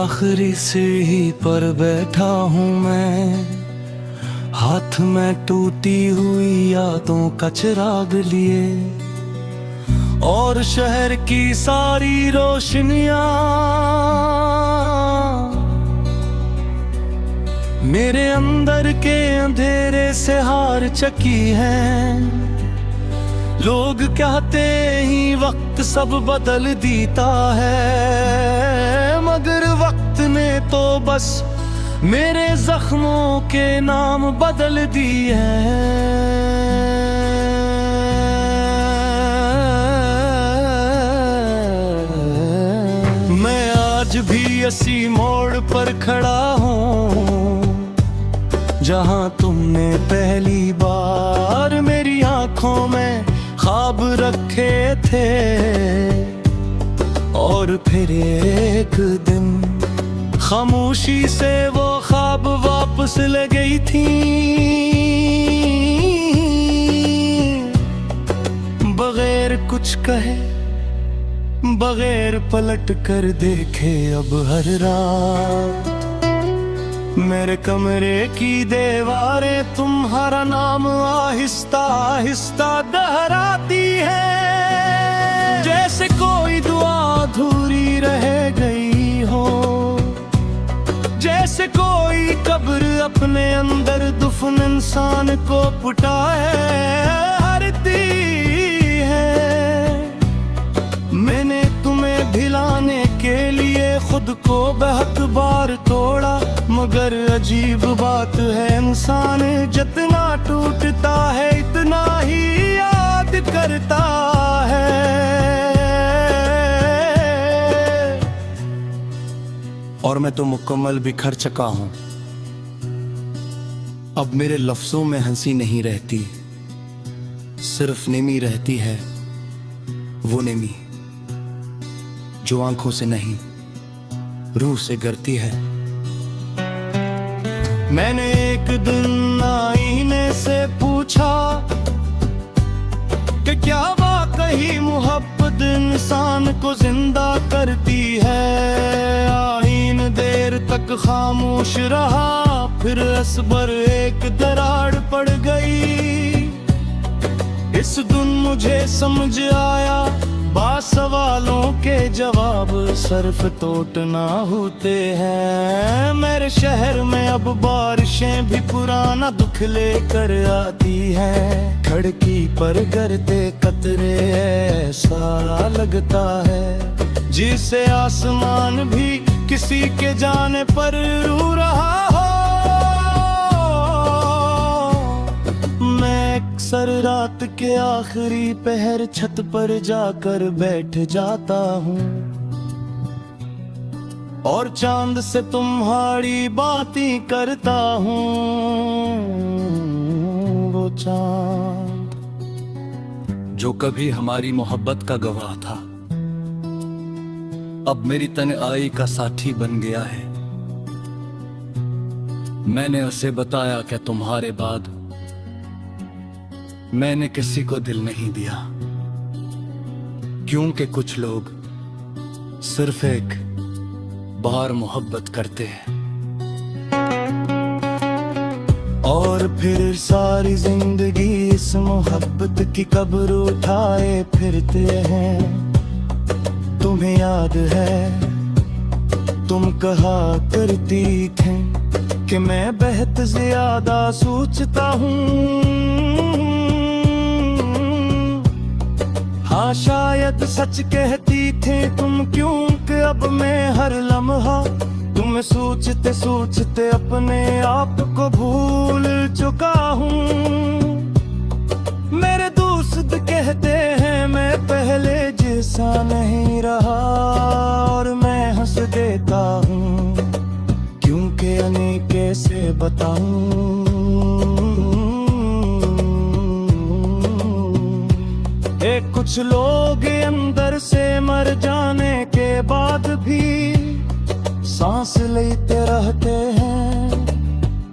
आखिरी सीढ़ी पर बैठा हूँ मैं, हाथ में टूटी हुई यादों का चिराग लिए, और शहर की सारी रोशनियां मेरे अंदर के अंधेरे से हार चकी हैं। लोग कहते ही वक्त सब बदल देता है, मगर वक्त ने तो बस मेरे जख्मों के नाम बदल दिए हैं। मैं आज भी इसी मोड़ पर खड़ा हूँ जहाँ तुमने पहली बार मेरी आंखों में ख्वाब रखे थे, और फिर एक दिन खामोशी से वो ख्वाब वापस ले गई थी। बगैर कुछ कहे, बगैर पलट कर देखे, अब हर रात मेरे कमरे की दीवारें तुम्हारा नाम आहिस्ता आहिस्ता दोहराती है, जैसे कोई दुआ अधूरी रह गई हो, जैसे कोई कब्र अपने अंदर दुफन इंसान को पुटाए है। मैंने तुम्हें भिलाने के लिए खुद को बहुत बार तोड़ा, मगर अजीब बात है इंसान जितना टूटता है इतना ही याद करता है। और मैं तो मुकम्मल बिखर चुका हूँ। अब मेरे लफ्जों में हंसी नहीं रहती, सिर्फ नेमी रहती है, वो नेमी जो आंखों से नहीं रूह से गिरती है। मैंने एक दिन आईने से पूछा कि क्या वाकई मोहब्बत इंसान को जिंदा करती है। आईन देर तक खामोश रहा, फिर असबर एक दरार पड़ गई। इस दिन मुझे समझ आया, सवालों के जवाब सर्फ तोड़ना होते हैं। मेरे शहर में अब बारिशें भी पुराना दुख लेकर आती हैं। खिड़की पर गिरते कतरे ऐसा लगता है जिसे आसमान भी किसी के जाने पर रो रहा हो। मैं अक्सर रात के आखिरी पहर छत पर जाकर बैठ जाता हूँ, और चांद से तुम्हारी बातें करता हूँ। वो चांद जो कभी हमारी मोहब्बत का गवाह था, अब मेरी तन्हाई का साथी बन गया है। मैंने उसे बताया कि तुम्हारे बाद मैंने किसी को दिल नहीं दिया, क्योंकि कुछ लोग सिर्फ एक बार मोहब्बत करते हैं और फिर सारी जिंदगी इस मोहब्बत की कब्र उठाए फिरते हैं। तुम्हें याद है तुम कहा करती थी कि मैं बहुत ज्यादा सोचता हूँ। हाँ शायद सच कहती थे तुम, क्योंकि अब मैं हर लम्हा तुम सोचते सोचते अपने आप को भूल चुका हूँ। मेरे दोस्त कहते हैं मैं पहले जैसा नहीं रहा, और मैं हंस देता हूँ क्योंकि उन्हें कैसे बताऊँ। कुछ लोग अंदर से मर जाने के बाद भी सांस लेते रहते हैं।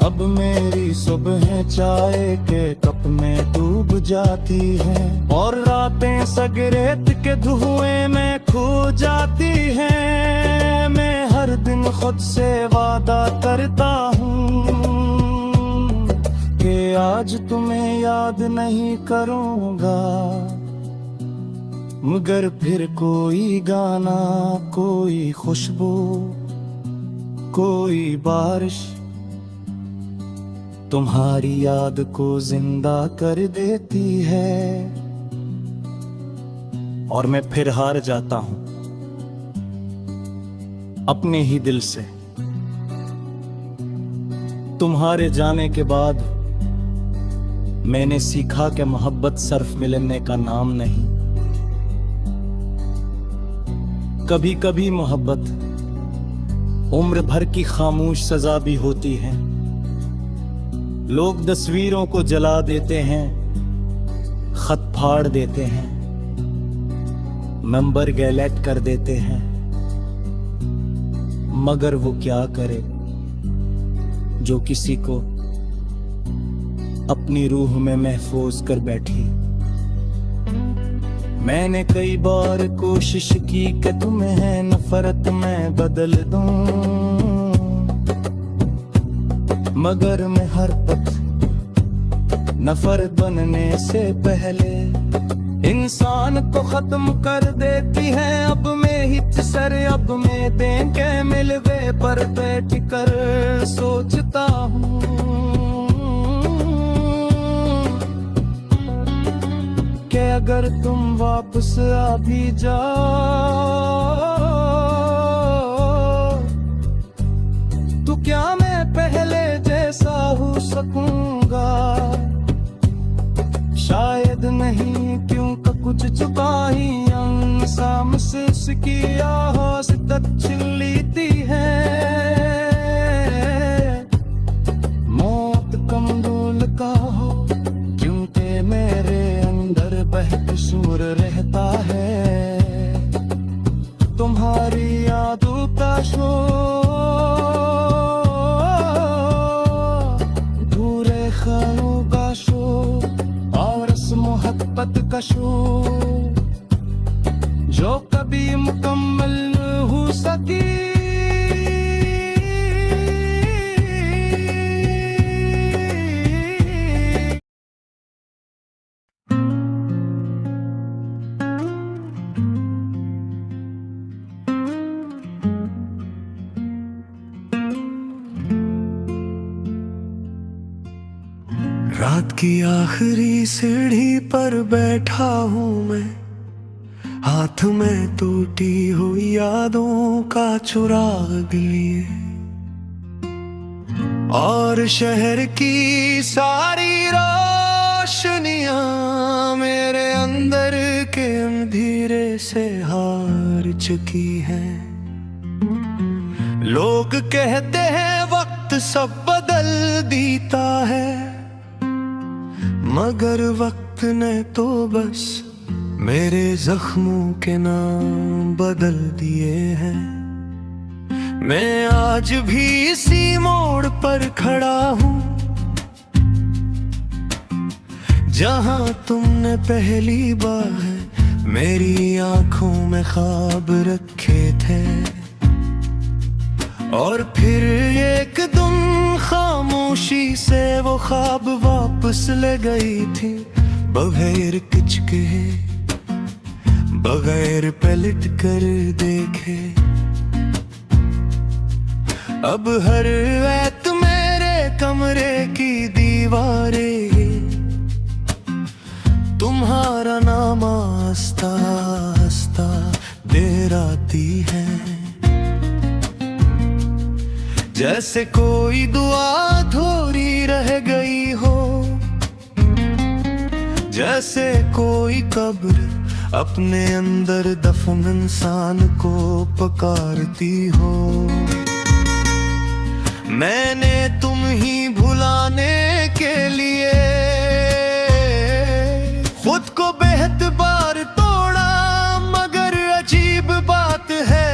अब मेरी सुबह चाय के कप में डूब जाती है, और रातें सिगरेट के धुएं में खो जाती हैं। मैं हर हर दिन खुद से वादा करता हूँ कि आज तुम्हें याद नहीं करूँगा, मगर फिर कोई गाना, कोई खुशबू, कोई बारिश तुम्हारी याद को जिंदा कर देती है। और मैं फिर हार जाता हूं अपने ही दिल से। तुम्हारे जाने के बाद मैंने सीखा कि मोहब्बत सिर्फ मिलने का नाम नहीं, कभी कभी मोहब्बत उम्र भर की खामोश सजा भी होती है। लोग तस्वीरों को जला देते हैं, खत फाड़ देते हैं, नंबर गैलेट कर देते हैं, मगर वो क्या करे जो किसी को अपनी रूह में महफूज कर बैठी। मैंने कई बार कोशिश की कि तुम्हें नफरत में बदल दूं, मगर मैं हर पल नफरत बनने से पहले इंसान को खत्म कर देती है। अब मैं हिच सर अब मैं देंगे मिलवे पर बैठ कर सोचता हूँ कि अगर तुम वापस आ भी जाओ तो क्या मैं पहले जैसा हो सकूंगा? शायद नहीं, क्योंकि कुछ चुका ही साम से उसकी आवाज़ तक चिल्लाती है। मौत कमबूल का हो, क्योंकि मेरे अंदर बहकसूर रहता है तुम्हारी यादों का शोर, धूरे ख्यालों का शोर और इस मोहब्बत का शोर जो कभी मुकम्मल हो सकी। रात की आखिरी सीढ़ी पर बैठा हूँ मैं, हाथ में टूटी हुई यादों का चुराग लिए, और शहर की सारी रोशनियां मेरे अंदर के अंधेरे से हार चुकी हैं। लोग कहते हैं वक्त सब बदल देता है, मगर वक्त ने तो बस मेरे जख्मों के नाम बदल दिए हैं। मैं आज भी इसी मोड़ पर खड़ा हूँ जहाँ तुमने पहली बार मेरी आंखों में ख्वाब रखे थे, और फिर एक दिन खामोशी से वो ख्वाब वापस ले गई थी, बगैर कुछ कहे, बगैर पलट कर देखे। अब हर रात मेरे कमरे की दीवारें तुम्हारा नाम आस्ता आस्ता दोहराती है, जैसे कोई दुआ अधूरी रह गई हो, जैसे कोई कब्र अपने अंदर दफन इंसान को पुकारती हो। मैंने तुम ही भुलाने के लिए खुद को बेहद बार तोड़ा, मगर अजीब बात है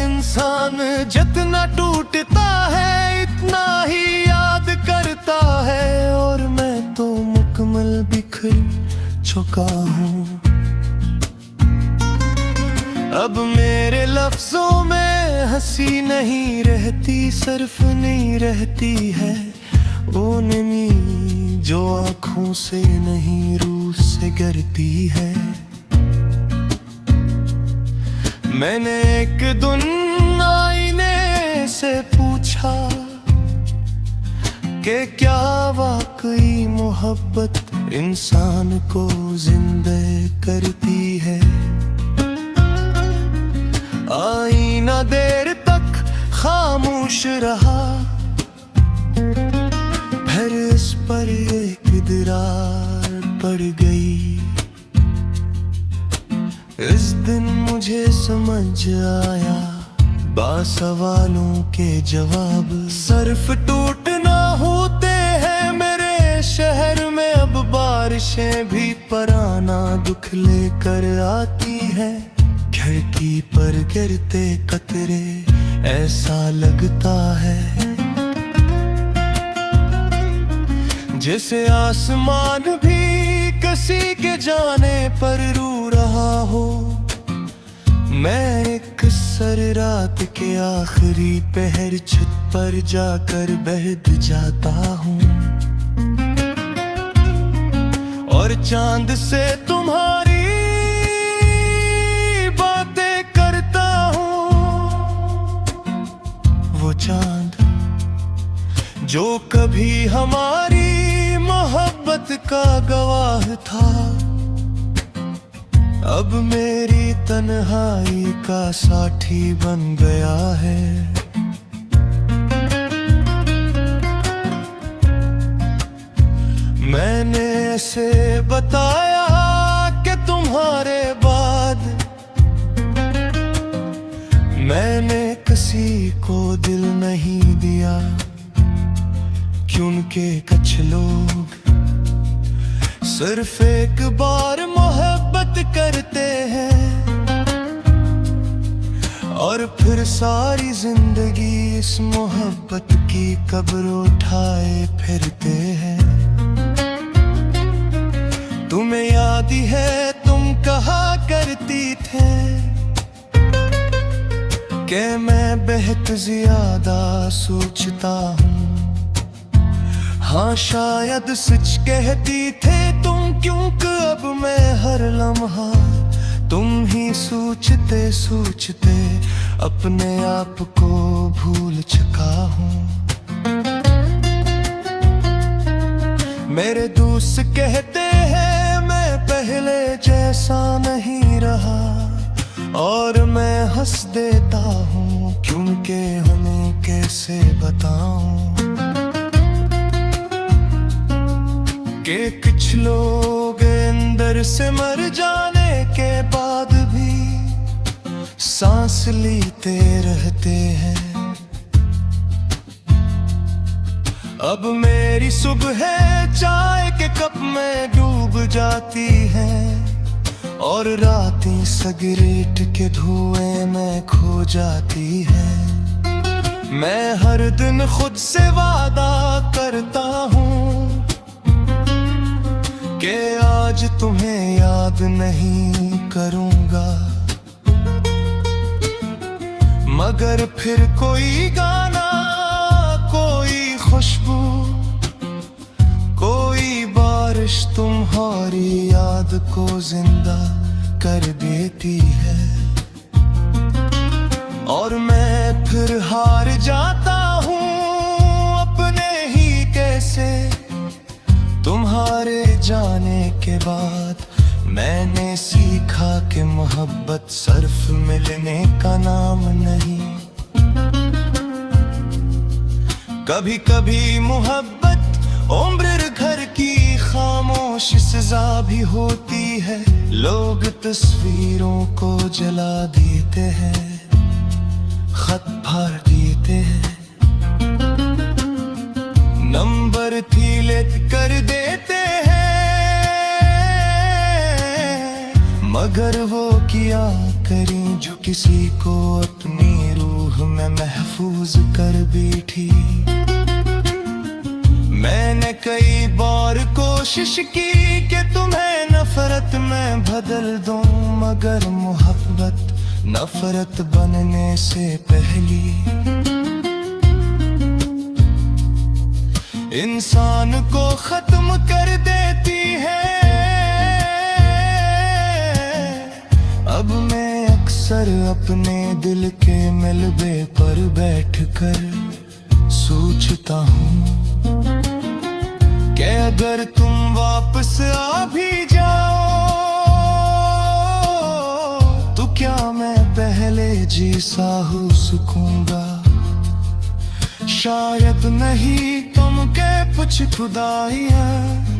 इंसान जितना टूटता है इतना ही याद करता है, और मैं तो मुकम्मल बिखर चुका हूँ। अब मेरे लफ्जों में हंसी नहीं रहती, सिर्फ नहीं रहती है वो नमी जो आँखों से नहीं रूह से गिरती है। मैंने एक दिन आईने से पूछा कि क्या वाकई मोहब्बत इंसान को जिंदा करती है। आईना देर तक खामोश रहा, फिर इस पर एक दरार पड़ गई। इस दिन मुझे समझ आया बासवालों के जवाब सिर्फ टूटना होते हैं। मेरे शहर में अब बारिशें भी पराना दुख लेकर आती हैं। खिड़की पर गिरते कतरे ऐसा लगता है जैसे आसमान भी किसी के जाने पर रो रहा हो। मैं एक सर रात के आखिरी पहर छत पर जाकर बैठ जाता हूँ और चांद से तुम्हारी बातें करता हूँ। वो चांद जो कभी हमारी मोहब्बत का गवाह था, अब मेरी तन्हाई का साथी बन गया है। मैंने ऐसे बताया कि तुम्हारे बाद मैंने किसी को दिल नहीं दिया, क्योंकि कुछ लोग सिर्फ एक बार मोहब्बत करते हैं और फिर सारी जिंदगी इस मोहब्बत की कब्र उठाए फिरते हैं। तुम्हें याद ही है तुम कहा करती थे कि मैं बहुत ज्यादा सोचता हूँ। हाँ शायद सच कहती थे तुम, क्योंकि अब मैं हर लम्हा तुम ही सोचते सोचते अपने आप को भूल चुका हूँ। मेरे दोस्त कहते हैं मैं पहले जैसा नहीं रहा और मैं हंस देता हूँ, क्योंकि उन्हें कैसे बताऊं कि कुछ लोग अंदर से मर जाने के बाद भी सांस लेते रहते हैं। अब मेरी सुबह चाय के कप में डूब जाती है और रातें सिगरेट के धुएं में खो जाती है। मैं हर दिन खुद से वादा करता हूँ कि आज तुम्हें याद नहीं करूँगा, मगर फिर कोई गाना, कोई खुशबू, कोई बारिश तुम्हारी याद को जिंदा कर देती है। और मैं फिर हार जाता हूँ अपने ही कैसे। तुम्हारे जाने के बाद मैंने सीखा कि मोहब्बत सिर्फ मिलने का नाम नहीं, कभी कभी मोहब्बत उम्र घर की खामोश सजा भी होती है। लोग तस्वीरों को जला देते हैं, खत फाड़ देते हैं, नंबर डिलीट कर देते हैं, मगर वो क्या करें जो किसी को अपनी रूह में महफूज कर बैठी। मैंने कई बार कोशिश की कि तुम्हें नफरत में बदल दूं, मगर मोहब्बत नफरत बनने से पहली इंसान को खत्म कर देती है। अब मैं अक्सर अपने दिल के मिलबे पर बैठकर सोचता हूँ कि अगर तुम वापस आ भी जाओ तो क्या मैं पहले जैसा हो सकूंगा। शायद नहीं, तुम के कुछ खुदाई है।